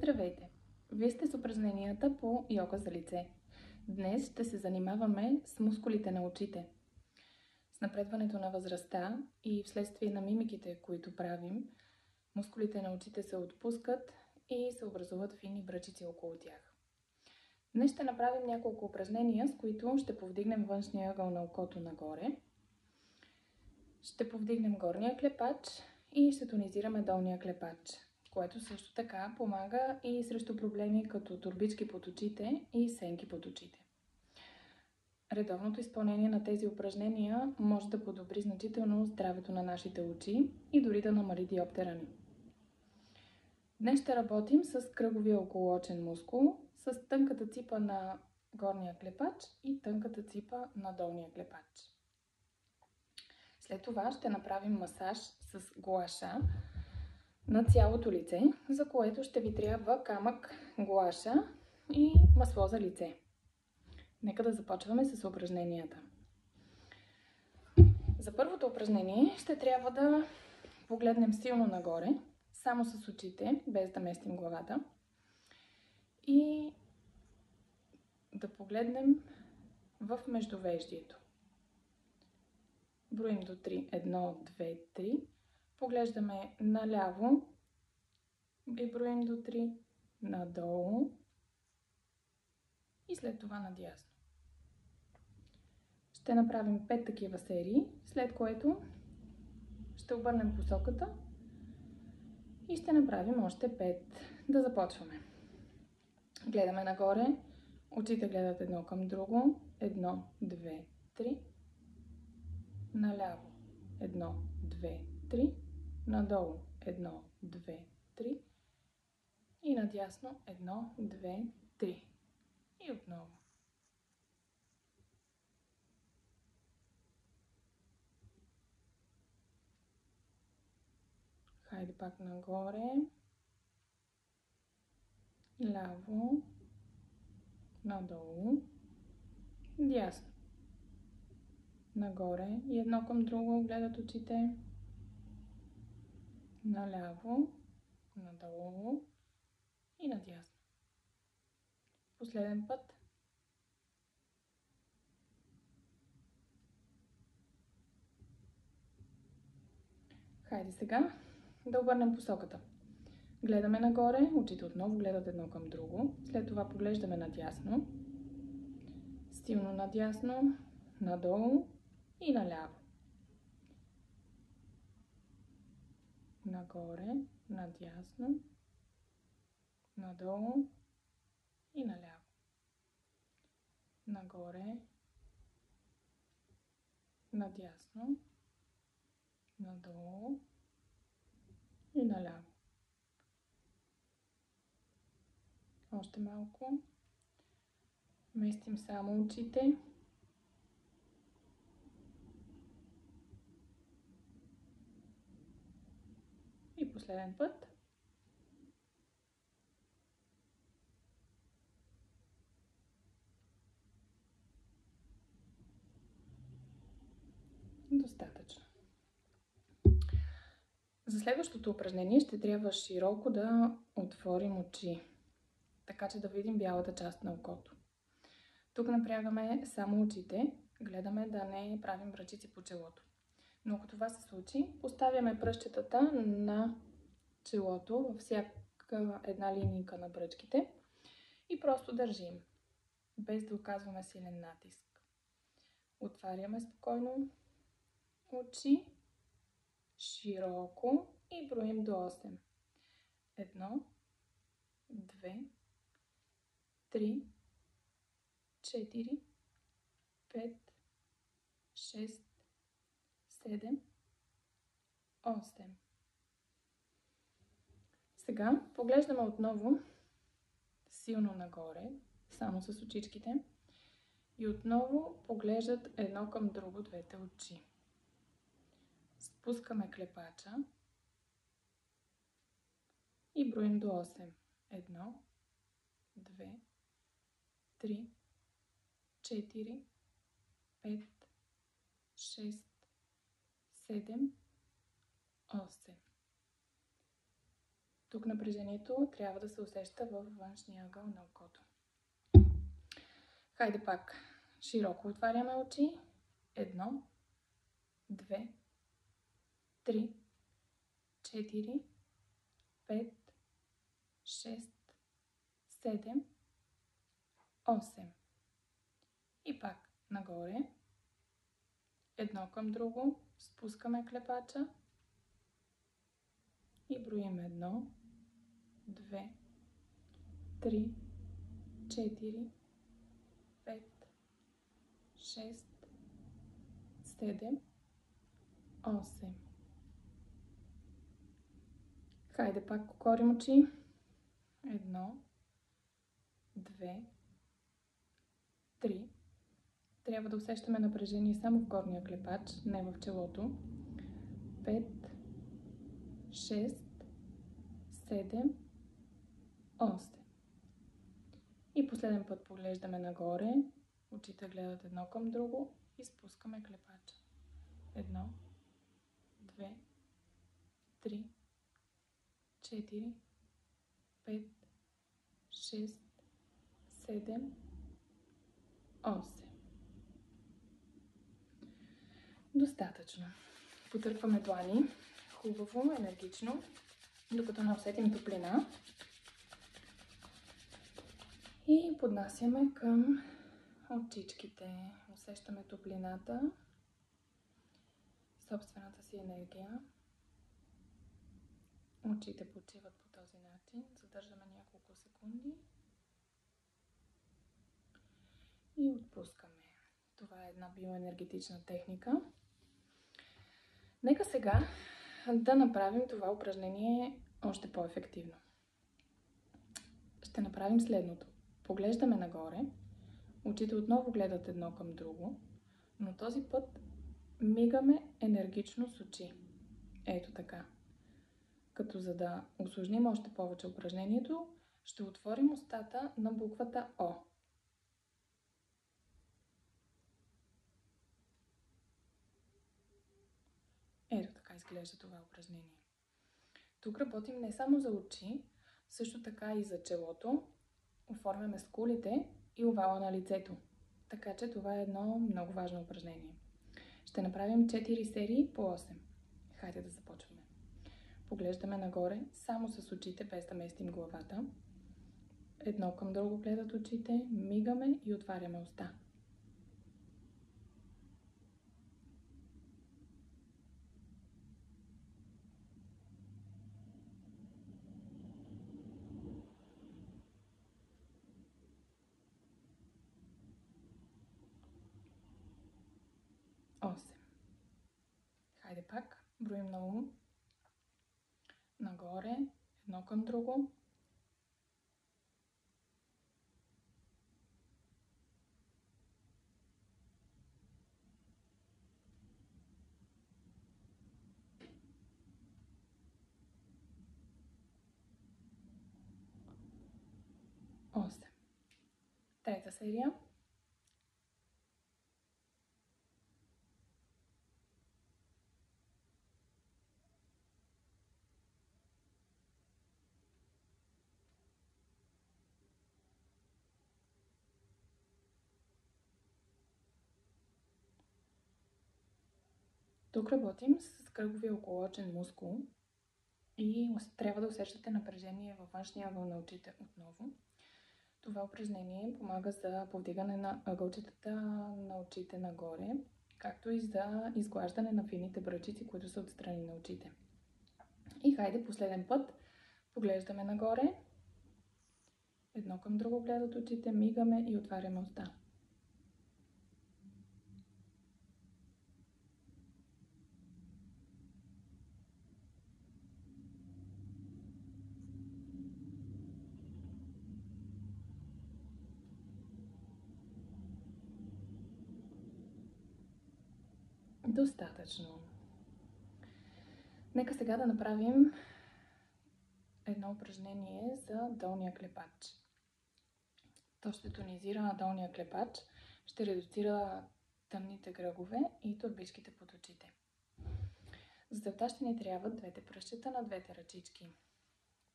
Здравейте! Вие сте с упражненията по йога за лице. Днес ще се занимаваме с мускулите на очите. С напредването на възрастта и вследствие на мимиките, които правим, мускулите на очите се отпускат и се образуват фини бръчици около тях. Днес ще направим няколко упражнения, с които ще повдигнем външния ъгъл на окото нагоре. Ще повдигнем горния клепач и ще тонизираме долния клепач, което също така помага и срещу проблеми като турбички под очите и сенки под очите. Редовното изпълнение на тези упражнения може да подобри значително здравето на нашите очи и дори да намали диоптера ни. Днес ще работим с кръговия околоочен мускул, с тънката ципа на горния клепач и тънката ципа на долния клепач. След това ще направим масаж с гуаша на цялото лице, за което ще ви трябва камък, гуаша и масло за лице. Нека да започваме с упражненията. За първото упражнение ще трябва да погледнем силно нагоре, само с очите, без да местим главата. И да погледнем в междувеждието. Броим до 3. 1, 2, 3. Поглеждаме наляво и броим до 3, надолу и след това надясно. Ще направим 5 такива серии, след което ще обърнем посоката и ще направим още 5. Да започваме. Гледаме нагоре, очите гледат едно към друго. 1, 2, 3. Наляво 1, 2, 3. Надолу 1, 2, 3 и надясно 1, 2, 3 и отново. Хайде пак нагоре, ляво, надолу, дясно. Нагоре и едно към друго гледат очите. Наляво, надолу и надясно. Последен път. Хайде сега да обърнем посоката. Гледаме нагоре, очите отново гледат едно към друго. След това поглеждаме надясно. Силно надясно, надолу и наляво. Нагоре, надясно, надолу и наляво. Нагоре, надясно, надолу и наляво. Още малко. Местим само очите. И последен път. Достатъчно. За следващото упражнение ще трябва широко да отворим очи, така че да видим бялата част на окото. Тук напрягаме само очите, гледаме да не правим бръчици по челото. Но ако това се случи, поставяме пръстчетата на челото във всяка една линийка на бръчките и просто държим, без да оказваме силен натиск. Отваряме спокойно очи, широко и броим до 8. 1, 2, 3, 4, 5, 6, 7, 8. Сега поглеждаме отново силно нагоре, само с очичките. И отново поглеждат едно към друго двете очи. Спускаме клепача и броим до 8. 1, 2, 3, 4, 5, 6, 7, 8. Тук напрежението трябва да се усеща във външния ъгъл на окото. Хайде пак. Широко отваряме очи. 1, 2, 3, 4, 5, 6, 7, 8. И пак нагоре. Едно към друго. Спускаме клепача. И броим 1, 2, 3, 4, 5, 6, 7, 8. Хайде пак кокорим очи. 1, 2, 3. Трябва да усещаме напрежение само в горния клепач, не в челото. 5, 6, 7, 8. И последен път поглеждаме нагоре. Очите гледат едно към друго и спускаме клепача. 1, 2, 3, 4, 5, 6, 7, 8. Достатъчно. Потърпваме длани. Хубаво, енергично, докато не усетим топлина. И поднасяме към очичките. Усещаме топлината, собствената си енергия. Очите почиват по този начин. Задържаме няколко секунди. И отпускаме. Това е една биоенергетична техника. Нека сега да направим това упражнение още по-ефективно. Ще направим следното. Поглеждаме нагоре. Очите отново гледат едно към друго, но този път мигаме енергично с очи. Ето така. Като за да усложним още повече упражнението, ще отворим устата на буквата О. Ето така изглежда това упражнение. Тук работим не само за очи, също така и за челото. Оформяме скулите и овала на лицето. Така че това е едно много важно упражнение. Ще направим 4 серии по 8. Хайде да започваме. Поглеждаме нагоре само с очите, без да местим главата. Едно към друго гледат очите, мигаме и отваряме уста. Хайде пак, броим на ум. Нагоре, едно към друго. Осем. Трета серия. Тук работим с кръговия околочен мускул и трябва да усещате напрежение във външния ъгъл на очите отново. Това упражнение помага за повдигане на ъгълчетата на очите нагоре, както и за изглаждане на фините бръчици, които са отстрани на очите. И хайде последен път поглеждаме нагоре. Едно към друго гледат очите, мигаме и отваряме уста. Достатъчно. Нека сега да направим едно упражнение за долния клепач. То ще тонизира долния клепач, ще редуцира тъмните кръгове и турбичките под очите. За целта ще ни трябват двете пръстчета на двете ръчички.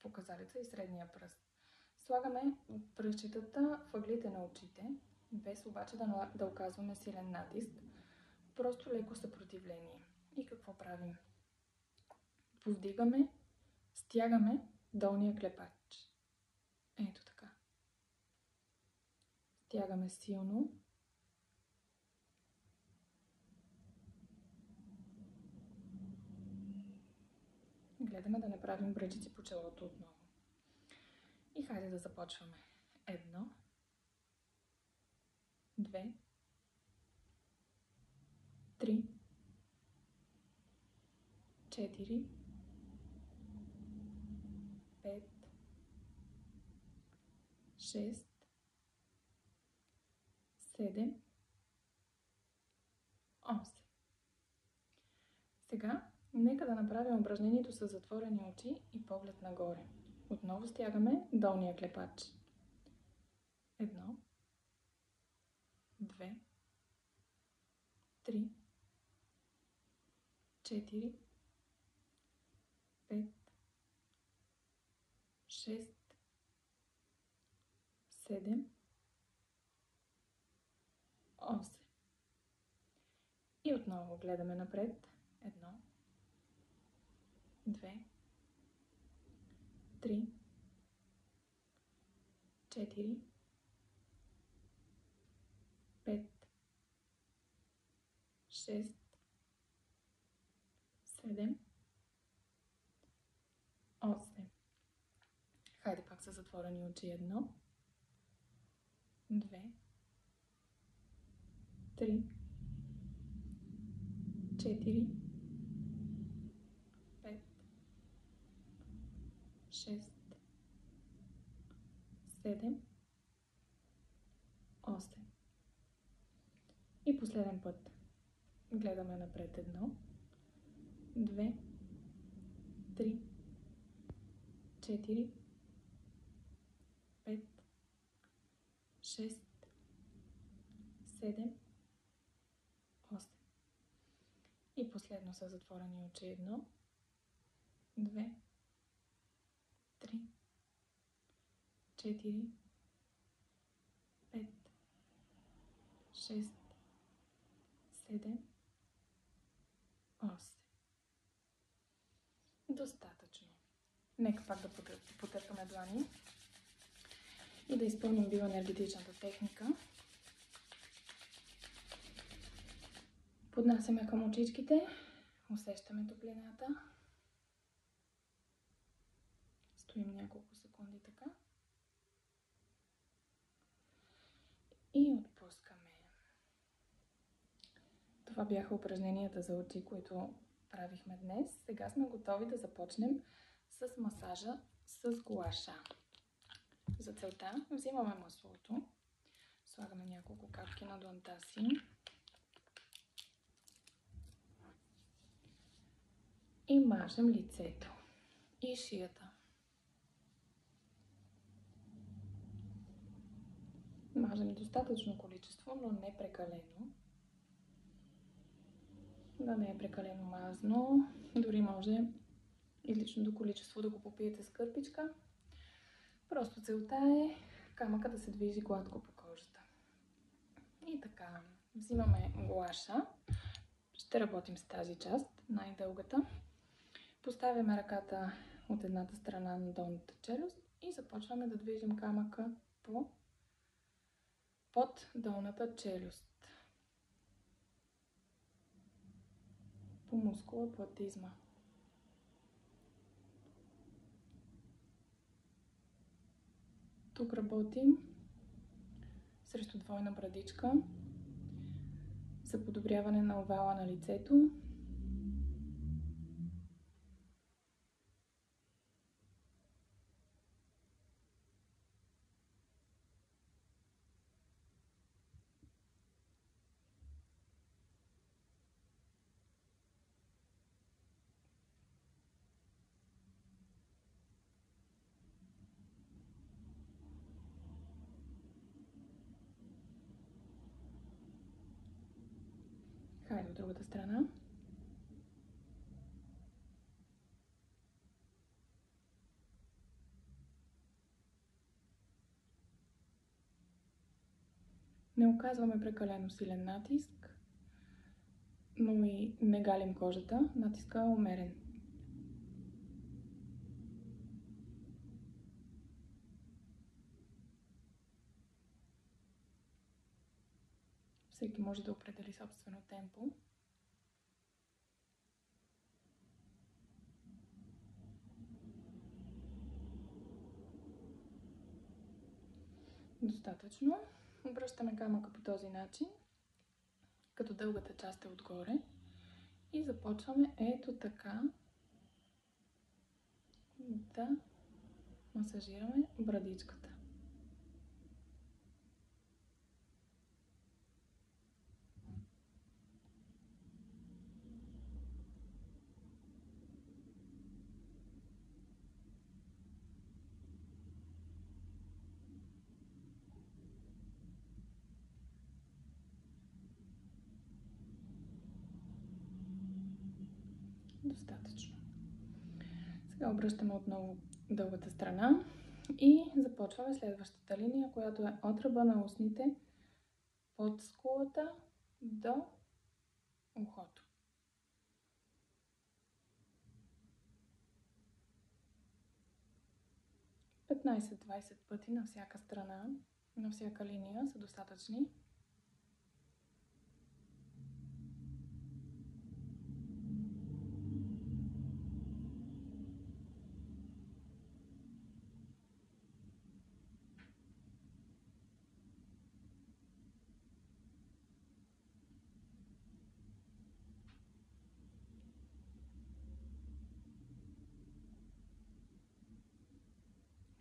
показалеца и средния пръст. Слагаме пръстчетата в ъглите на очите, без обаче да оказваме силен натиск, просто леко съпротивление. И какво правим? Повдигаме, стягаме долния клепач. Ето така. Стягаме силно. Гледаме да не правим бръчици по челото отново. И хайде да започваме. 1, 2, 3, 4, 5, 6, 7, 8. Сега нека да направим упражнението с затворени очи и поглед нагоре. Отново стягаме долния клепач. 1, 2, 3, 4, 5, 6, 7, 8. И отново гледаме напред. 1, 2, 3, 4, 5, 6, 7, 8. Хайде пак са затворени очи. 1, 2, 3, 4, 5, 6, 7, 8. И последен път. Гледаме напред. 1, 2, 3, 4, 5, 6, 7, 8. И последно са затворени очи. 1, 2, 3, 4, 5, 6, 7, 8. Достатъчно. Нека пак да потъркаме длани и да изпълним биоенергетичната техника. Поднасяме към очичките, усещаме топлината. Стоим няколко секунди така. И отпускаме. Това бяха упражненията за очи, които правихме днес. Сега сме готови да започнем с масажа с гуаша. За целта взимаме маслото, слагаме няколко капки на дланта си и мажем лицето и шията. Мажем достатъчно количество, но не прекалено. Да не е прекалено мазно, дори може изличното количество да го попиете с кърпичка. Просто целта е камъка да се движи гладко по кожата. И така, взимаме гуаша. Ще работим с тази част, най-дългата. Поставяме ръката от едната страна на долната челюст и започваме да движим камъка под долната челюст. По мускула платизма. Тук работим срещу двойна брадичка за подобряване на овала на лицето. Хайде от другата страна. Не оказваме прекалено силен натиск, но и не галим кожата. Натискът е умерен. Всеки може да определи собствено темпо. Достатъчно. Обръщаме камъка по този начин, като дългата част е отгоре. И започваме ето така да масажираме брадичката. Достатъчно. Сега обръщаме отново дългата страна и започваме следващата линия, която е от ръба на устните под скулата до ухото. 15-20 пъти на всяка страна, на всяка линия са достатъчни.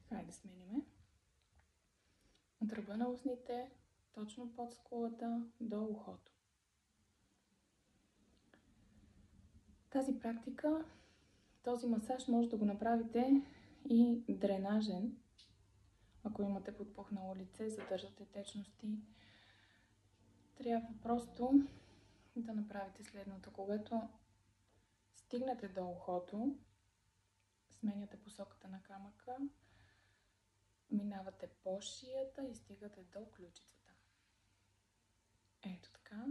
Хайде да смениме. От ръба на устните, точно под скулата до ухото. Тази практика, този масаж може да го направите и дренажен. Ако имате подпухнало лице, задържате течности, трябва просто да направите следното. Когато стигнете до ухото, сменяте посоката на камъка, минавате по шията и стигате до ключицата. Ето така.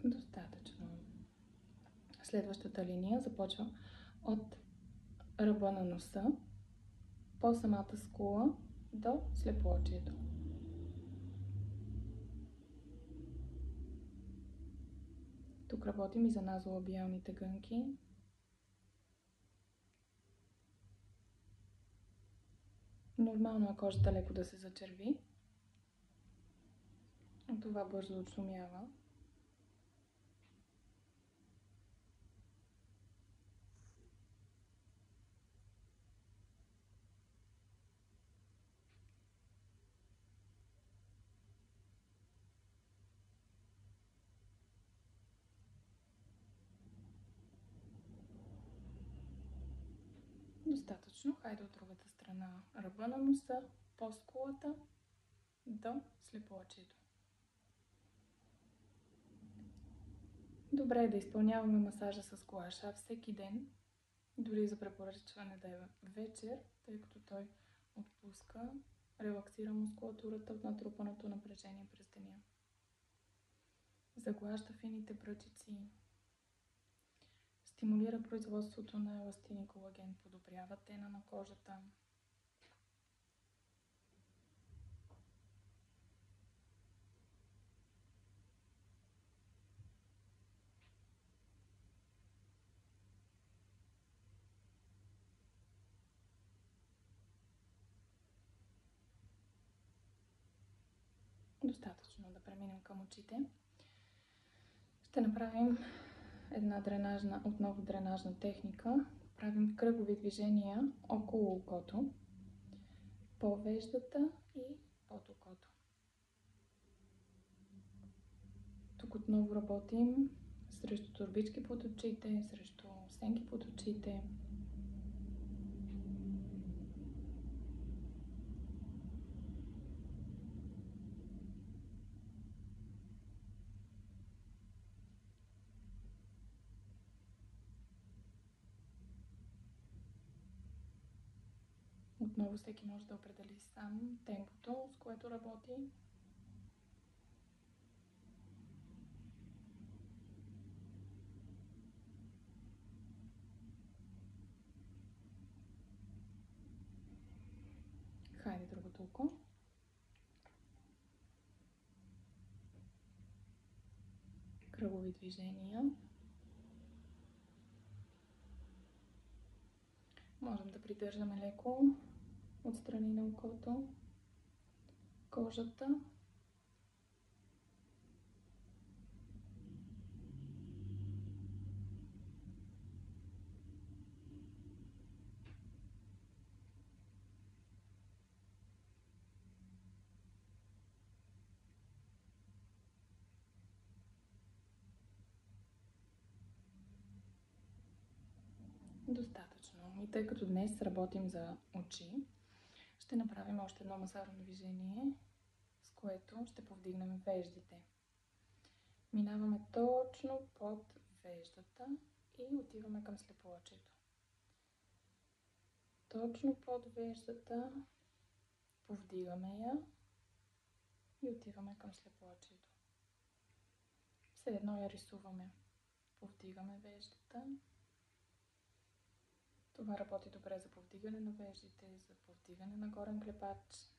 Достатъчно. Следващата линия започва от ръба на носа по самата скула до слепоочието. Тук работим и за назолабиалните гънки. Нормално е кожата леко да се зачерви. Това бързо отшумява. Достатъчно. Хайде от другата страна. Ръба на носа, по скулата до слепоочието. Добре е да изпълняваме масажа с гуаша всеки ден, дори за препоръчване да е вечер, тъй като той отпуска, релаксира мускулатурата от натрупаното напрежение през деня. Заглажда фините пръчици, стимулира производството на еластин и колаген, подобрява тена на кожата. Достатъчно да преминем към очите. Ще направим една отново дренажна техника. Правим кръгови движения около окото, по веждата и под окото. Тук отново работим срещу турбички под очите, срещу сенки под очите. Отново всеки може да определи сам темпото, с което работи. Хайде другото око. Кръгови движения. Можем да придържаме леко отстрани на окото, кожата. Достатъчно. И тъй като днес работим за очи, ще направим още едно масажно движение, с което ще повдигнем веждите. Минаваме точно под веждата и отиваме към слепоочието. Точно под веждата повдигаме я и отиваме към слепоочието. Все едно я рисуваме. Повдигаме веждата. Това работи добре за повдигане на веждите, за повдигане на горен клепач.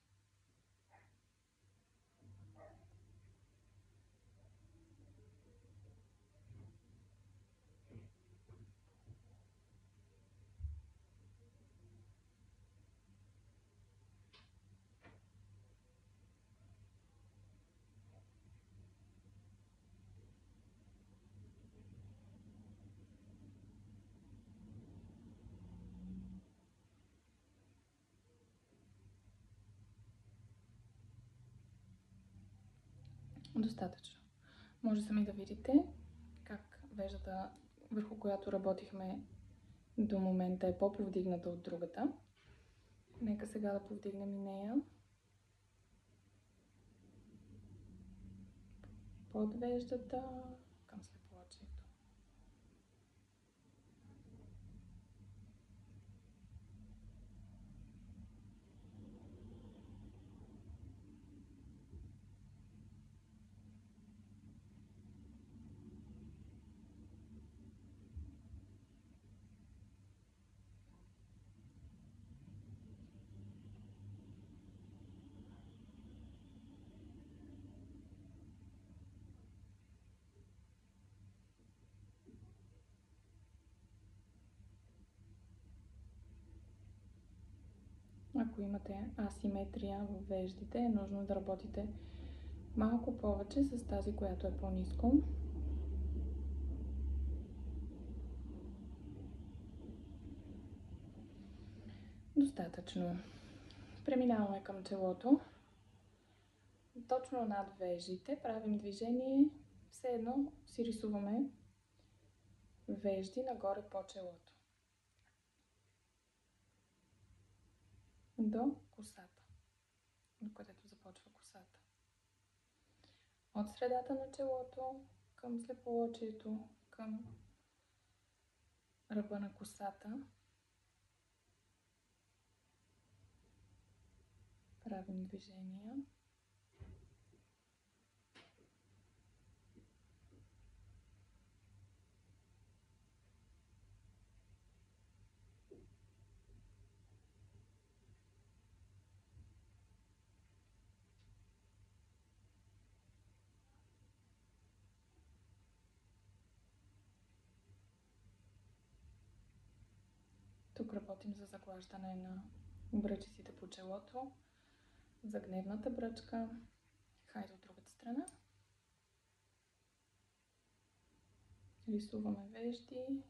Достатъчно. Може сами да видите как веждата, върху която работихме до момента, е по-повдигната от другата. Нека сега да повдигнем и нея. Под веждата към слепоочието. Ако имате асиметрия в веждите, е нужно да работите малко повече с тази, която е по-ниско. Достатъчно. Преминаваме към челото. Точно над веждите правим движение, все едно си рисуваме вежди нагоре по челото. До косата, до където започва косата. От средата на челото към слепоочието, към ръба на косата. Правим движения. Тук работим за заглаждане на бръчиците по челото, за гневната бръчка. Хайде от другата страна. Рисуваме вежди.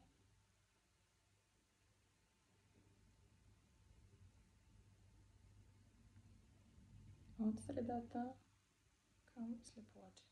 От средата към слепоочието.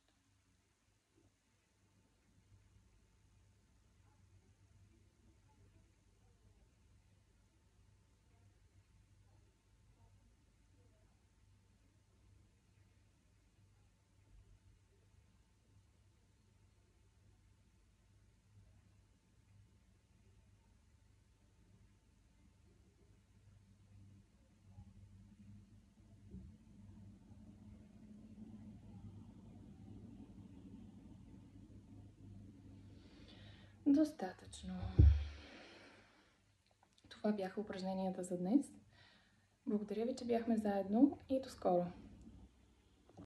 Достатъчно. Това бяха упражненията за днес. Благодаря ви, че бяхме заедно и до скоро!